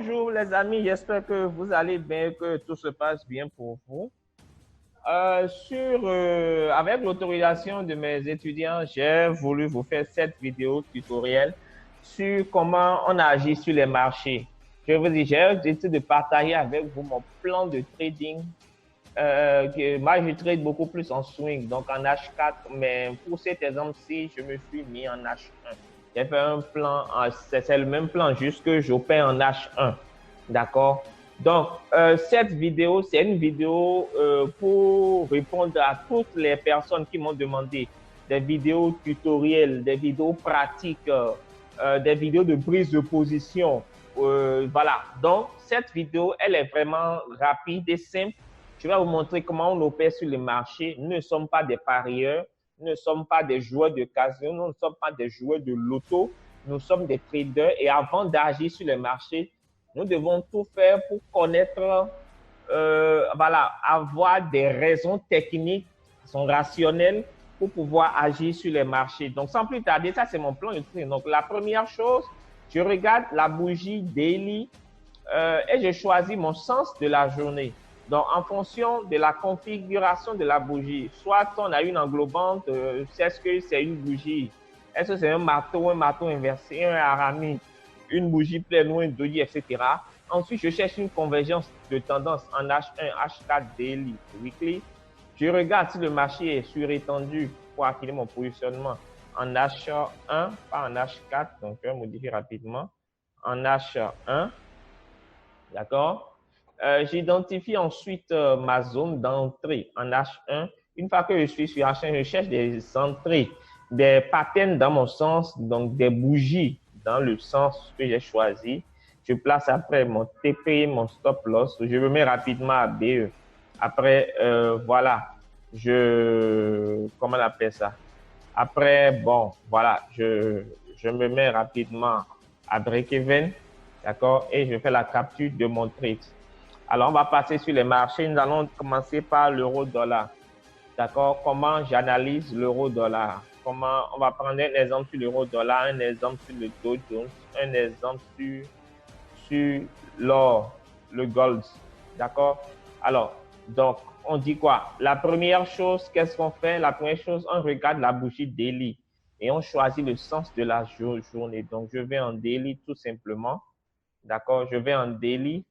Bonjour les amis, j'espère que vous allez bien, que tout se passe bien pour vous. Avec l'autorisation de mes étudiants, j'ai voulu vous faire cette vidéo tutoriel sur comment on agit sur les marchés. Je vous dis, j'ai décidé de partager avec vous mon plan de trading. Moi, je trade beaucoup plus en swing, donc en H4, mais pour cet exemple-ci, je me suis mis en H1. J'ai fait un plan, c'est le même plan, juste que j'opère en H1. D'accord? Donc, cette vidéo, c'est une vidéo pour répondre à toutes les personnes qui m'ont demandé des vidéos tutoriels, des vidéos pratiques, des vidéos de prise de position. Voilà. Donc, cette vidéo, elle est vraiment rapide et simple. Je vais vous montrer comment on opère sur les marchés. Nous ne sommes pas des parieurs, nous ne sommes pas des joueurs de casino, nous ne sommes pas des joueurs de loto, nous sommes des traders et avant d'agir sur les marchés, nous devons tout faire pour connaître, voilà, avoir des raisons techniques qui sont rationnelles pour pouvoir agir sur les marchés. Donc, sans plus tarder, ça c'est mon plan de trade. Donc, la première chose, je regarde la bougie daily et je choisis mon sens de la journée. Donc, en fonction de la configuration de la bougie, soit on a une englobante, est-ce que c'est une bougie, est-ce que c'est un marteau inversé, un harami, une bougie pleine ou un doji, etc. Ensuite, je cherche une convergence de tendance en H1, H4, daily, weekly. Je regarde si le marché est surétendu pour affiner mon positionnement en H1, pas en H4. Donc, je vais modifier rapidement. En H1, d'accord? J'identifie ensuite ma zone d'entrée en H1. Une fois que je suis sur H1, je cherche des entrées, des patterns dans mon sens, donc des bougies dans le sens que j'ai choisi. Je place après mon TP, mon stop loss. Je me mets rapidement à BE. Après, voilà, comment on appelle ça? Après, bon, voilà, je me mets rapidement à break-even. D'accord? Et je fais la capture de mon trade. Alors, on va passer sur les marchés. Nous allons commencer par l'euro-dollar. D'accord? Comment j'analyse l'euro-dollar? Comment on va prendre un exemple sur l'euro-dollar, un exemple sur le Dow Jones, un exemple sur l'or, le gold. D'accord? Alors, donc, on dit quoi? La première chose, qu'est-ce qu'on fait? La première chose, on regarde la bougie daily et on choisit le sens de la journée. Donc, je vais en daily tout simplement. D'accord, je vais en daily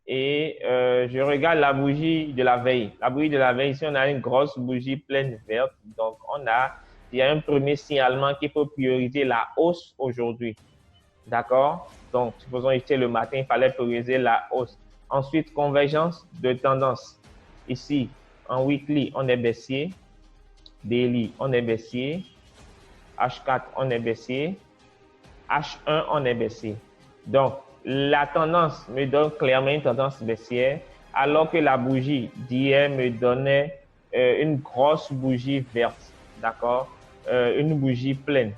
et je regarde la bougie de la veille. La bougie de la veille, ici, on a une grosse bougie pleine verte. Donc, il y a un premier signalement qu'il faut prioriser la hausse aujourd'hui. D'accord? Donc, supposons ici le matin, il fallait prioriser la hausse. Ensuite, convergence de tendance. Ici, en weekly, on est baissier. Daily, on est baissier. H4, on est baissier. H1, on est baissier. Donc, la tendance me donne clairement une tendance baissière, alors que la bougie d'hier me donnait une grosse bougie verte, d'accord? Une bougie pleine,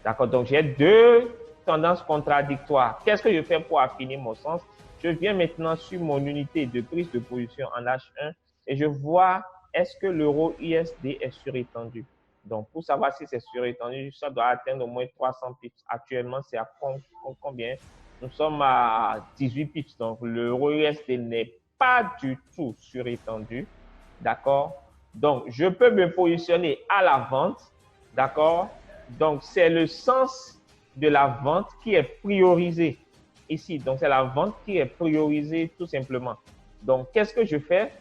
d'accord? Donc, j'ai deux tendances contradictoires. Qu'est-ce que je fais pour affiner mon sens? Je viens maintenant sur mon unité de prise de position en H1 et je vois est-ce que l'euro USD est surétendu. Donc, pour savoir si c'est surétendu, ça doit atteindre au moins 300 pips. Actuellement, c'est à combien? Nous sommes à 18 pips. Donc, l'euro USD n'est pas du tout surétendu. D'accord? Donc, je peux me positionner à la vente. D'accord? Donc, c'est le sens de la vente qui est priorisé ici. Donc, c'est la vente qui est priorisée tout simplement. Donc, qu'est-ce que je fais?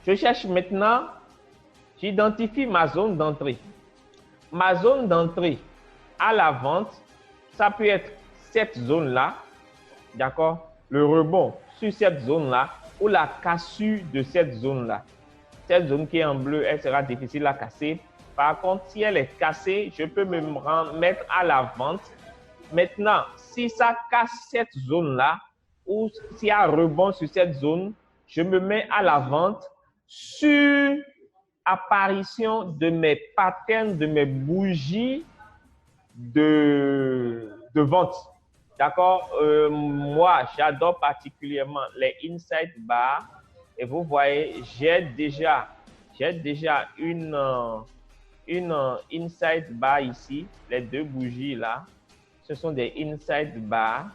Je cherche maintenant, j'identifie ma zone d'entrée. Ma zone d'entrée à la vente, ça peut être cette zone-là, d'accord? Le rebond sur cette zone-là ou la cassure de cette zone-là. Cette zone qui est en bleu, elle sera difficile à casser. Par contre, si elle est cassée, je peux me mettre à la vente. Maintenant, si ça casse cette zone-là ou s'il y a un rebond sur cette zone, je me mets à la vente sur apparition de mes patterns, de mes bougies de vente. D'accord? Moi, j'adore particulièrement les inside bars. Et vous voyez, j'ai déjà une inside bar ici. Les deux bougies là, ce sont des inside bars.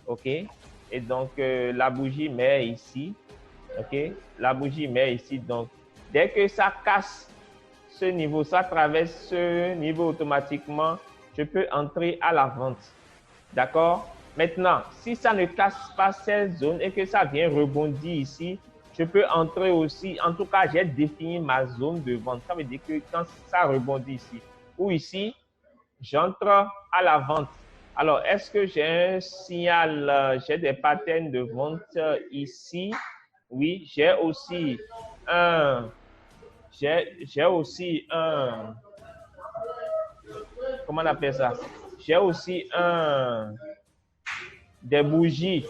OK? Et donc, la bougie met ici. OK? La bougie met ici. Donc, dès que ça casse ce niveau, ça traverse ce niveau automatiquement, je peux entrer à la vente. D'accord? Maintenant, si ça ne casse pas cette zone et que ça vient rebondir ici, je peux entrer aussi. En tout cas, j'ai défini ma zone de vente. Ça veut dire que quand ça rebondit ici ou ici, j'entre à la vente. Alors, est-ce que j'ai un signal, j'ai des patterns de vente ici? Oui, j'ai aussi un, comment on appelle ça? J'ai aussi des bougies,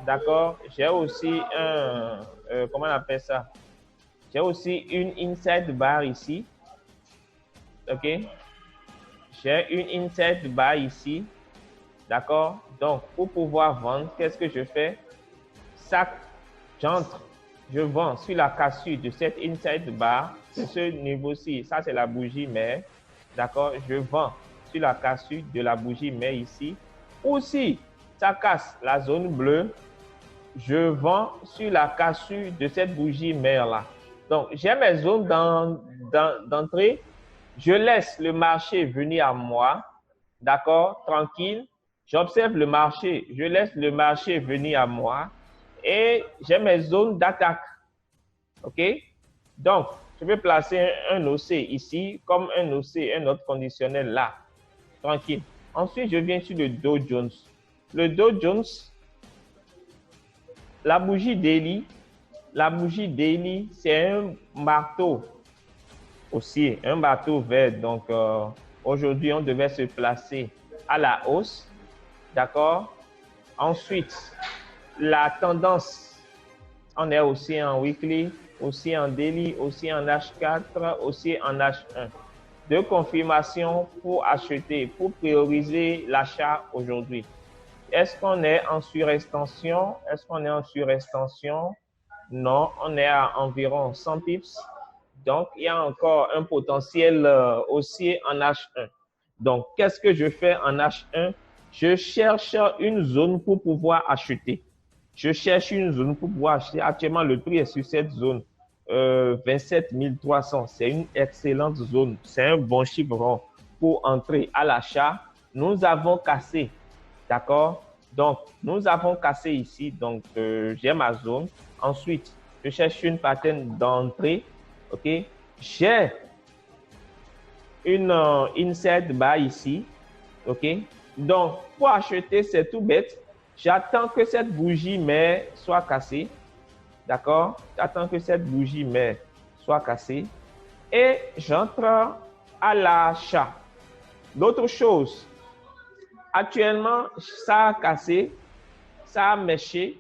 d'accord? J'ai aussi comment on appelle ça? J'ai aussi une inside bar ici, ok? J'ai une inside bar ici, d'accord? Donc, pour pouvoir vendre, qu'est-ce que je fais? Ça, j'entre, je vends sur la cassure de cette inside bar, de ce niveau-ci. Ça, c'est la bougie mère, d'accord? Je vends sur la cassure de la bougie mère ici. Ou si ça casse la zone bleue, je vends sur la cassure de cette bougie mère-là. Donc, j'ai mes zones d'entrée. Je laisse le marché venir à moi, d'accord, tranquille. J'observe le marché, je laisse le marché venir à moi et j'ai mes zones d'attaque. OK? Donc, je vais placer un OC ici, comme un OC, un autre conditionnel là, tranquille. Ensuite, je viens sur le Dow Jones. Le Dow Jones, la bougie daily, c'est un marteau aussi, un marteau vert. Donc, aujourd'hui, on devait se placer à la hausse. D'accord? Ensuite, la tendance, on est aussi en weekly, aussi en daily, aussi en H4, aussi en H1. De confirmation pour acheter, pour prioriser l'achat aujourd'hui. Est-ce qu'on est en surextension? Est-ce qu'on est en surextension? Non, on est à environ 100 pips. Donc, il y a encore un potentiel haussier en H1. Donc, qu'est-ce que je fais en H1? Je cherche une zone pour pouvoir acheter. Je cherche une zone pour pouvoir acheter. Actuellement, le prix est sur cette zone. 27 300. C'est une excellente zone. C'est un bon chiffre rond pour entrer à l'achat. Nous avons cassé. D'accord? Donc, nous avons cassé ici. Donc, j'ai ma zone. Ensuite, je cherche une pattern d'entrée. OK? J'ai une inside bar ici. OK? Donc, pour acheter, c'est tout bête. J'attends que cette bougie mère soit cassée. D'accord? J'attends que cette bougie mère soit cassée. Et j'entre à l'achat. L'autre chose, actuellement, ça a cassé, ça a méché.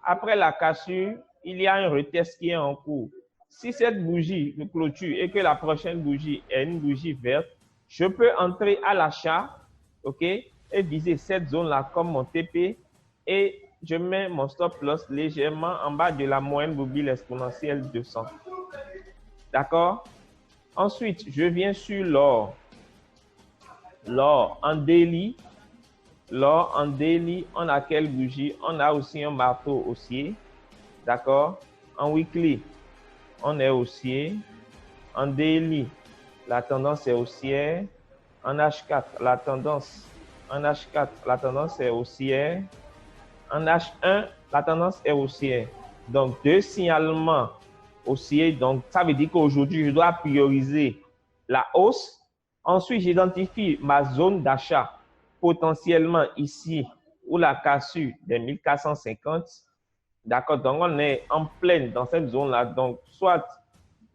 Après la cassure, il y a un retest qui est en cours. Si cette bougie me clôture et que la prochaine bougie est une bougie verte, je peux entrer à l'achat, OK, et viser cette zone-là comme mon TP et je mets mon stop loss légèrement en bas de la moyenne mobile exponentielle 200. D'accord? Ensuite, je viens sur l'or. L'or en daily. L'or en daily, on a quelle bougie? On a aussi un marteau haussier. D'accord? En weekly, on est haussier. En daily, la tendance est haussière. En H4, la tendance est haussière. En H1, la tendance est haussière. Donc, deux signalements haussiers. Donc, ça veut dire qu'aujourd'hui, je dois prioriser la hausse. Ensuite, j'identifie ma zone d'achat potentiellement ici ou la cassure des 1450. D'accord, donc on est en pleine dans cette zone-là. Donc, soit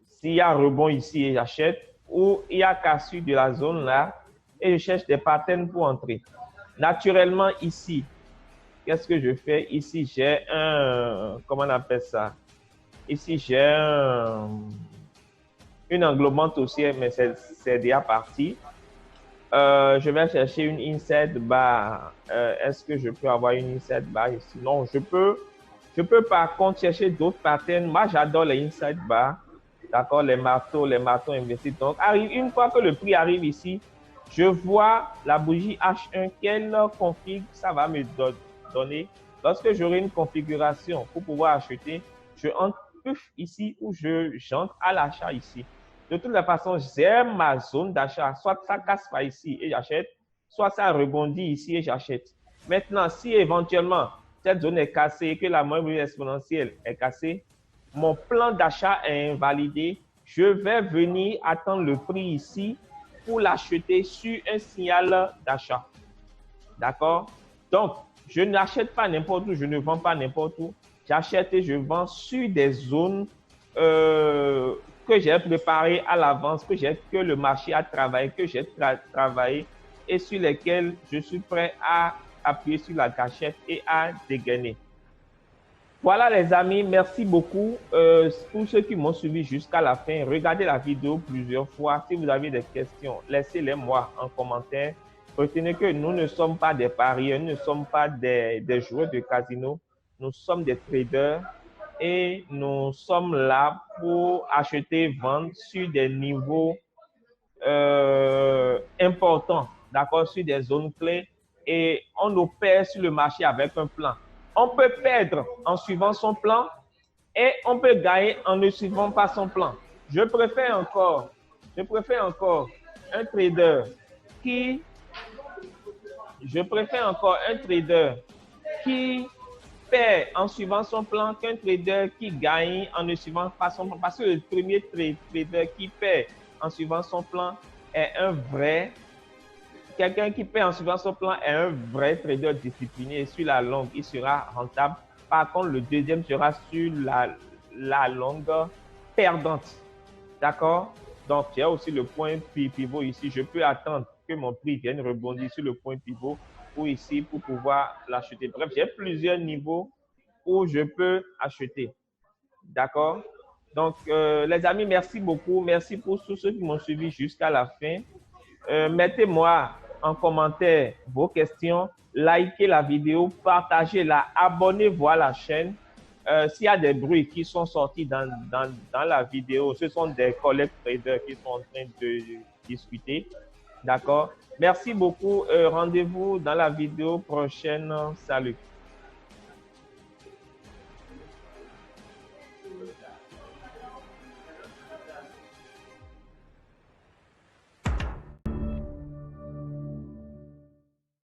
s'il y a rebond ici et j'achète, ou il y a cassure de la zone-là et je cherche des patterns pour entrer. Naturellement, ici, qu'est-ce que je fais? Ici, j'ai un, comment on appelle ça? Ici, j'ai une englobante haussière, mais c'est déjà parti. Je vais chercher une inside bar. Est-ce que je peux avoir une inside bar ici? Non, je peux par contre chercher d'autres patterns. Moi, j'adore les inside bar. D'accord, les marteaux investis. Donc, une fois que le prix arrive ici, je vois la bougie H1, quelle config ça va me donné, lorsque j'aurai une configuration pour pouvoir acheter, je entre ici ou j'entre à l'achat ici. De toute façon, j'ai ma zone d'achat. Soit ça casse pas ici et j'achète, soit ça rebondit ici et j'achète. Maintenant, si éventuellement cette zone est cassée et que la moyenne exponentielle est cassée, mon plan d'achat est invalidé. Je vais venir attendre le prix ici pour l'acheter sur un signal d'achat. D'accord? Donc, je n'achète pas n'importe où, je ne vends pas n'importe où. J'achète et je vends sur des zones que j'ai préparées à l'avance, que le marché a travaillé, que j'ai travaillé et sur lesquelles je suis prêt à appuyer sur la gâchette et à dégainer. Voilà les amis, merci beaucoup pour ceux qui m'ont suivi jusqu'à la fin. Regardez la vidéo plusieurs fois. Si vous avez des questions, laissez-les moi en commentaire. Retenez que nous ne sommes pas des parieurs, nous ne sommes pas des joueurs de casino. Nous sommes des traders et nous sommes là pour acheter, vendre sur des niveaux importants, d'accord, sur des zones clés et on opère sur le marché avec un plan. On peut perdre en suivant son plan et on peut gagner en ne suivant pas son plan. Je préfère encore un trader qui perd en suivant son plan qu'un trader qui gagne en ne suivant pas son plan. Parce que le premier trader qui perd en suivant son plan est quelqu'un qui perd en suivant son plan est un vrai trader discipliné et sur la longue, il sera rentable. Par contre, le deuxième sera sur la longue perdante. D'accord? Donc, il y a aussi le point pivot ici. Je peux attendre que mon prix vienne rebondir sur le point pivot ou ici pour pouvoir l'acheter. Bref, j'ai plusieurs niveaux où je peux acheter. D'accord? Donc, les amis, merci beaucoup. Merci pour tous ceux qui m'ont suivi jusqu'à la fin. Mettez-moi en commentaire vos questions, likez la vidéo, partagez-la, abonnez-vous à la chaîne. S'il y a des bruits qui sont sortis dans la vidéo, ce sont des collègues traders qui sont en train de discuter. D'accord? Merci beaucoup. Rendez-vous dans la vidéo prochaine. Salut.